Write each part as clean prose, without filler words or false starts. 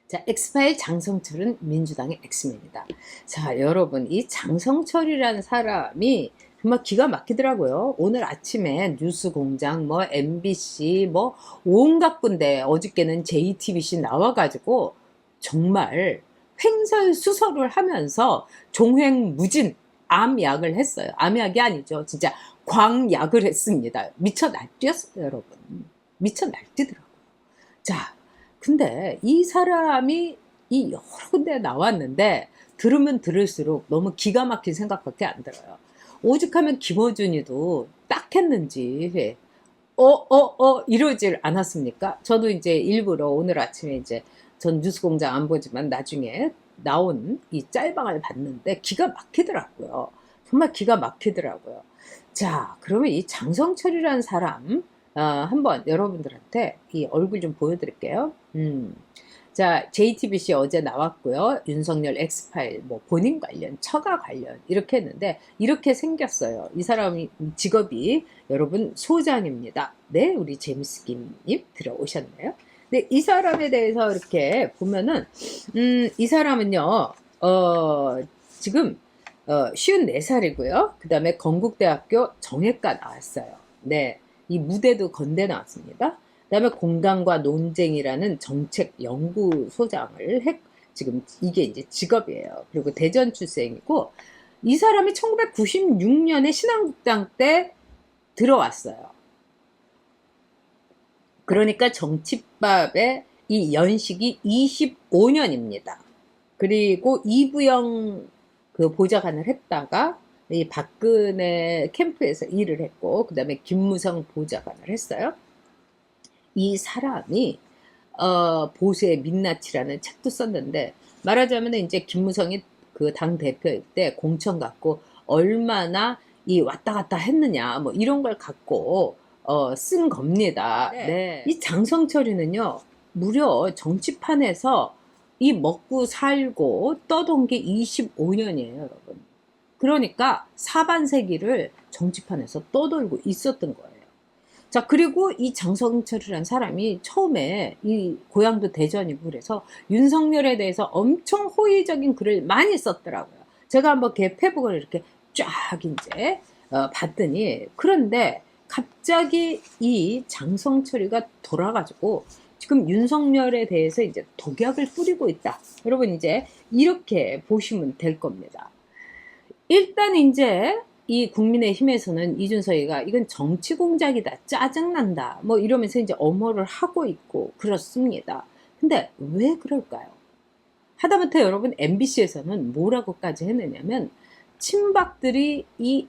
자, 엑스파일 장성철은 민주당의 엑스맨이다. 자, 여러분, 이 장성철이라는 사람이 정말 기가 막히더라고요. 오늘 아침에 뉴스공장, 뭐 MBC, 뭐 온갖 군데 어저께는 JTBC 나와가지고 정말 횡설수설을 하면서 종횡무진 암약을 했어요. 암약이 아니죠. 진짜 광약을 했습니다. 미쳐 날뛰었어요, 여러분. 미쳐 날뛰더라고요. 자, 근데 이 사람이 이 여러 군데 나왔는데 들으면 들을수록 너무 기가 막힌 생각밖에 안 들어요. 오죽하면 김어준이도 딱 했는지 이러질 않았습니까? 저도 이제 일부러 오늘 아침에 이제 전 뉴스공장 안 보지만 나중에 나온 이 짤방을 봤는데 기가 막히더라고요. 정말 기가 막히더라고요. 자, 그러면 이 장성철이라는 사람 한번 여러분들한테 이 얼굴 좀 보여드릴게요. 자, JTBC 어제 나왔고요. 윤석열 엑스파일, 뭐 본인 관련, 처가 관련 이렇게 했는데 이렇게 생겼어요. 이 사람이 직업이 여러분 소장입니다. 네, 우리 제임스 김님 들어오셨나요? 네, 이 사람에 대해서 이렇게 보면은 이 사람은요, 지금 54살이고요. 그 다음에 건국대학교 정외과 나왔어요. 네, 이 무대도 건대 나왔습니다. 그 다음에 공간과 논쟁이라는 정책 연구소장을 지금 이게 이제 직업이에요. 그리고 대전 출생이고, 이 사람이 1996년에 신한국당 때 들어왔어요. 그러니까 정치밥의 이 연식이 25년입니다. 그리고 이부영 그 보좌관을 했다가 이 박근혜 캠프에서 일을 했고, 그 다음에 김무성 보좌관을 했어요. 이 사람이 보수의 민낯이라는 책도 썼는데, 말하자면 이제 김무성이 그 당 대표일 때 공천 갖고 얼마나 이 왔다 갔다 했느냐 뭐 이런 걸 갖고 쓴 겁니다. 네. 이 장성철이는요, 무려 정치판에서 이 먹고 살고 떠돈 게 25년이에요, 여러분. 그러니까 사반세기를 정치판에서 떠돌고 있었던 거예요. 자, 그리고 이 장성철이라는 사람이 처음에 이 고향도 대전이고 그래서 윤석열에 대해서 엄청 호의적인 글을 많이 썼더라고요. 제가 한번 걔 페북을 이렇게 쫙 이제 봤더니, 그런데 갑자기 이 장성철이가 돌아가지고 지금 윤석열에 대해서 이제 독약을 뿌리고 있다. 여러분 이제 이렇게 보시면 될 겁니다. 일단 이제 이 국민의힘에서는 이준석이가 이건 정치 공작이다, 짜증난다, 뭐 이러면서 이제 엄호를 하고 있고 그렇습니다. 근데 왜 그럴까요? 하다못해 여러분 MBC에서는 뭐라고까지 했느냐면, 친박들이 이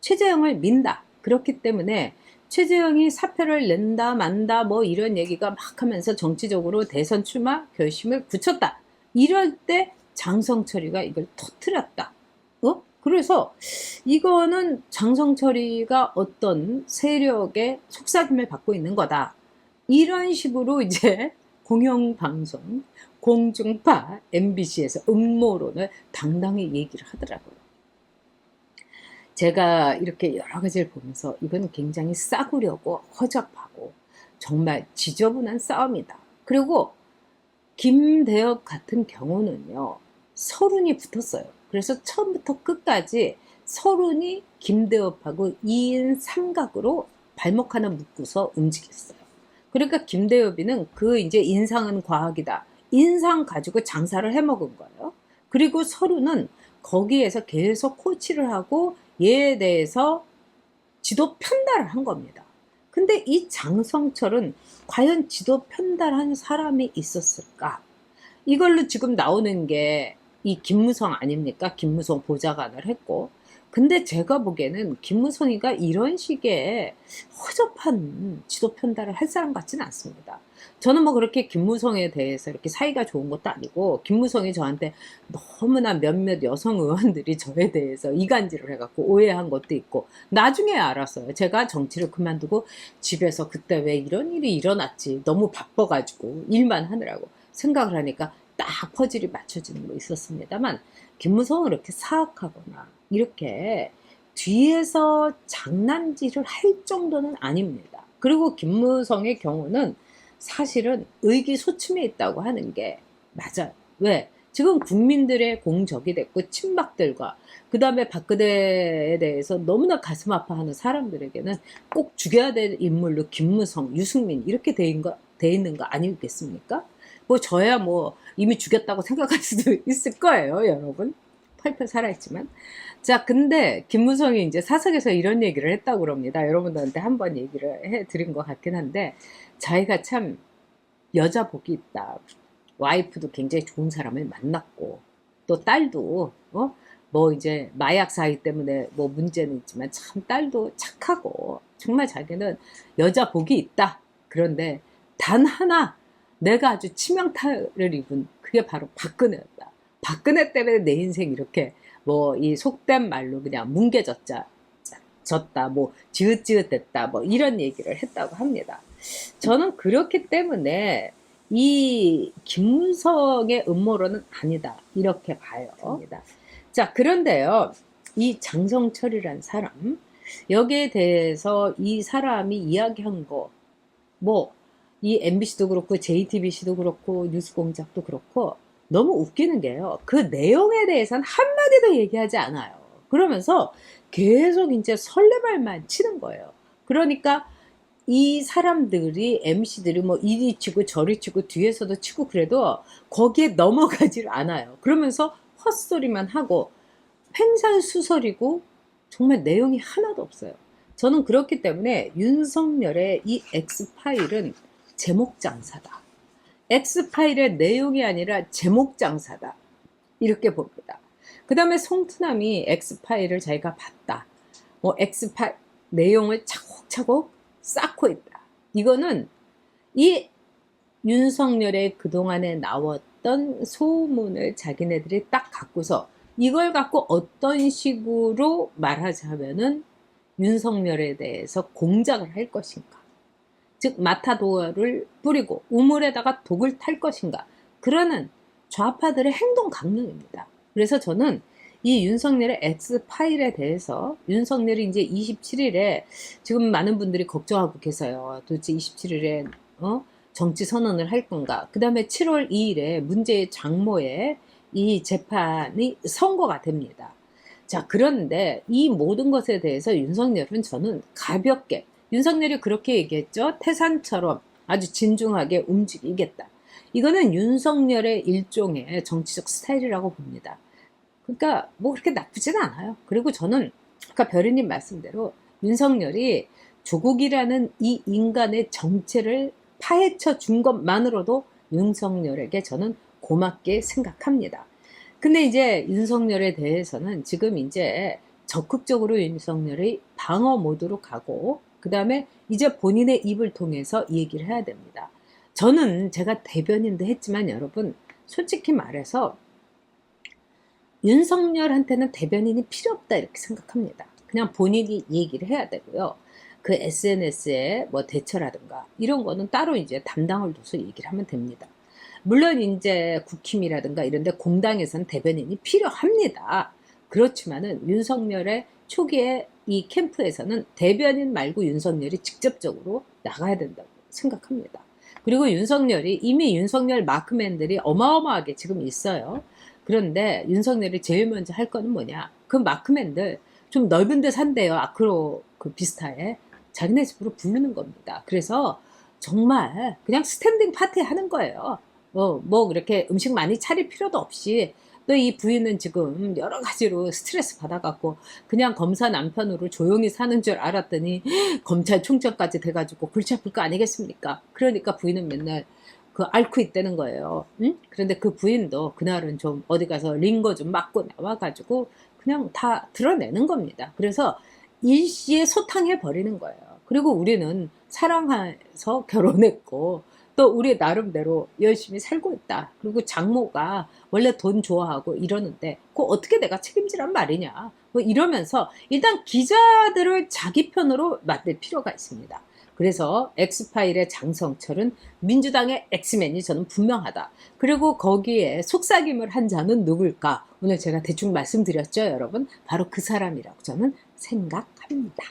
최재형을 민다. 그렇기 때문에 최재형이 사표를 낸다 만다 뭐 이런 얘기가 막 하면서 정치적으로 대선 출마 결심을 굳혔다. 이럴 때 장성철이가 이걸 터뜨렸다. 그래서 이거는 장성철이가 어떤 세력의 속삭임을 받고 있는 거다. 이런 식으로 이제 공영방송, 공중파, MBC에서 음모론을 당당히 얘기를 하더라고요. 제가 이렇게 여러 가지를 보면서 이건 굉장히 싸구려고 허접하고 정말 지저분한 싸움이다. 그리고 김대엽 같은 경우는요, 서른이 붙었어요. 그래서 처음부터 끝까지 서른이 김대엽하고 2인 삼각으로 발목 하나 묶고서 움직였어요. 그러니까 김대엽이는 그 이제 인상은 과학이다, 인상 가지고 장사를 해먹은 거예요. 그리고 서른은 거기에서 계속 코치를 하고 얘에 대해서 지도 편달을 한 겁니다. 근데 이 장성철은 과연 지도 편달한 사람이 있었을까? 이걸로 지금 나오는 게 이 김무성 아닙니까? 김무성 보좌관을 했고. 근데 제가 보기에는 김무성이가 이런 식의 허접한 지도 편달을 할 사람 같지는 않습니다. 저는 뭐 그렇게 김무성에 대해서 이렇게 사이가 좋은 것도 아니고, 김무성이 저한테 너무나 몇몇 여성 의원들이 저에 대해서 이간질을 해갖고 오해한 것도 있고, 나중에 알았어요. 제가 정치를 그만두고 집에서 그때 왜 이런 일이 일어났지, 너무 바빠가지고 일만 하느라고 생각을 하니까 딱 퍼즐이 맞춰지는 거 있었습니다만, 김무성은 이렇게 사악하거나 이렇게 뒤에서 장난질을 할 정도는 아닙니다. 그리고 김무성의 경우는 사실은 의기소침해 있다고 하는 게 맞아요. 왜? 지금 국민들의 공적이 됐고 친박들과 그 다음에 박근혜에 대해서 너무나 가슴 아파하는 사람들에게는 꼭 죽여야 될 인물로 김무성, 유승민 이렇게 돼 있는 거 아니겠습니까? 뭐 저야 뭐 이미 죽였다고 생각할 수도 있을 거예요, 여러분. 펄펄 살아있지만. 자, 근데 김무성이 이제 사석에서 이런 얘기를 했다고 그럽니다. 여러분들한테 한번 얘기를 해드린 것 같긴 한데, 자기가 참 여자 복이 있다. 와이프도 굉장히 좋은 사람을 만났고, 또 딸도 뭐 이제 마약 사기 때문에 뭐 문제는 있지만 참 딸도 착하고 정말 자기는 여자 복이 있다. 그런데 단 하나 내가 아주 치명타를 입은 그게 바로 박근혜였다. 박근혜 때문에 내 인생 이렇게 뭐 이 속된 말로 그냥 뭉개졌다, 뭐 지읒지읒됐다, 뭐 이런 얘기를 했다고 합니다. 저는 그렇기 때문에 이 김무성의 음모론은 아니다 이렇게 봐요. 자, 그런데요, 이 장성철이라는 사람, 여기에 대해서 이 사람이 이야기한 거, 뭐 이 MBC도 그렇고 JTBC도 그렇고 뉴스공장도 그렇고 너무 웃기는 게요, 그 내용에 대해서는 한마디도 얘기하지 않아요. 그러면서 계속 이제 설레발만 치는 거예요. 그러니까 이 사람들이 MC들이 뭐 이리 치고 저리 치고 뒤에서도 치고 그래도 거기에 넘어가질 않아요. 그러면서 헛소리만 하고 횡설수설이고 정말 내용이 하나도 없어요. 저는 그렇기 때문에 윤석열의 이 X파일은 제목장사다. X파일의 내용이 아니라 제목장사다. 이렇게 봅니다. 그 다음에 송트남이 X파일을 자기가 봤다. 뭐 X파일 내용을 차곡차곡 쌓고 있다. 이거는 이 윤석열의 그동안에 나왔던 소문을 자기네들이 딱 갖고서 이걸 갖고 어떤 식으로 말하자면은 윤석열에 대해서 공작을 할 것인가. 즉 마타도어를 뿌리고 우물에다가 독을 탈 것인가. 그러는 좌파들의 행동 강령입니다. 그래서 저는 이 윤석열의 X파일에 대해서 윤석열이 이제 27일에 지금 많은 분들이 걱정하고 계세요. 도대체 27일에 정치 선언을 할 건가. 그 다음에 7월 2일에 문제의 장모의 이 재판이 선고가 됩니다. 자, 그런데 이 모든 것에 대해서 윤석열은 저는 가볍게, 윤석열이 그렇게 얘기했죠. 태산처럼 아주 진중하게 움직이겠다. 이거는 윤석열의 일종의 정치적 스타일이라고 봅니다. 그러니까 뭐 그렇게 나쁘진 않아요. 그리고 저는 아까 별이님 말씀대로 윤석열이 조국이라는 이 인간의 정체를 파헤쳐 준 것만으로도 윤석열에게 저는 고맙게 생각합니다. 근데 이제 윤석열에 대해서는 지금 이제 적극적으로 윤석열이 방어 모드로 가고 그 다음에 이제 본인의 입을 통해서 얘기를 해야 됩니다. 저는 제가 대변인도 했지만 여러분 솔직히 말해서 윤석열한테는 대변인이 필요 없다 이렇게 생각합니다. 그냥 본인이 얘기를 해야 되고요. 그 SNS에 뭐 대처라든가 이런 거는 따로 이제 담당을 둬서 얘기를 하면 됩니다. 물론 이제 국힘이라든가 이런 데 공당에서는 대변인이 필요합니다. 그렇지만은 윤석열의 초기에 이 캠프에서는 대변인 말고 윤석열이 직접적으로 나가야 된다고 생각합니다. 그리고 윤석열이 이미 윤석열 마크맨들이 어마어마하게 지금 있어요. 그런데 윤석열이 제일 먼저 할 거는 뭐냐? 그 마크맨들 좀 넓은 데 산대요. 아크로 그 비스타에. 자기네 집으로 부르는 겁니다. 그래서 정말 그냥 스탠딩 파티 하는 거예요. 뭐 그렇게 음식 많이 차릴 필요도 없이 또 이 부인은 지금 여러 가지로 스트레스 받아갖고 그냥 검사 남편으로 조용히 사는 줄 알았더니 검찰총장까지 돼가지고 골치 아플 거 아니겠습니까? 그러니까 부인은 맨날 그 앓고 있다는 거예요. 응? 그런데 그 부인도 그날은 좀 어디 가서 링거 좀 맞고 나와가지고 그냥 다 드러내는 겁니다. 그래서 일시에 소탕해 버리는 거예요. 그리고 우리는 사랑해서 결혼했고 또 우리 나름대로 열심히 살고 있다. 그리고 장모가 원래 돈 좋아하고 이러는데 그거 어떻게 내가 책임지란 말이냐. 뭐 이러면서 일단 기자들을 자기 편으로 만들 필요가 있습니다. 그래서 엑스파일의 장성철은 민주당의 엑스맨이 저는 분명하다. 그리고 거기에 속삭임을 한 자는 누굴까? 오늘 제가 대충 말씀드렸죠, 여러분? 바로 그 사람이라고 저는 생각합니다.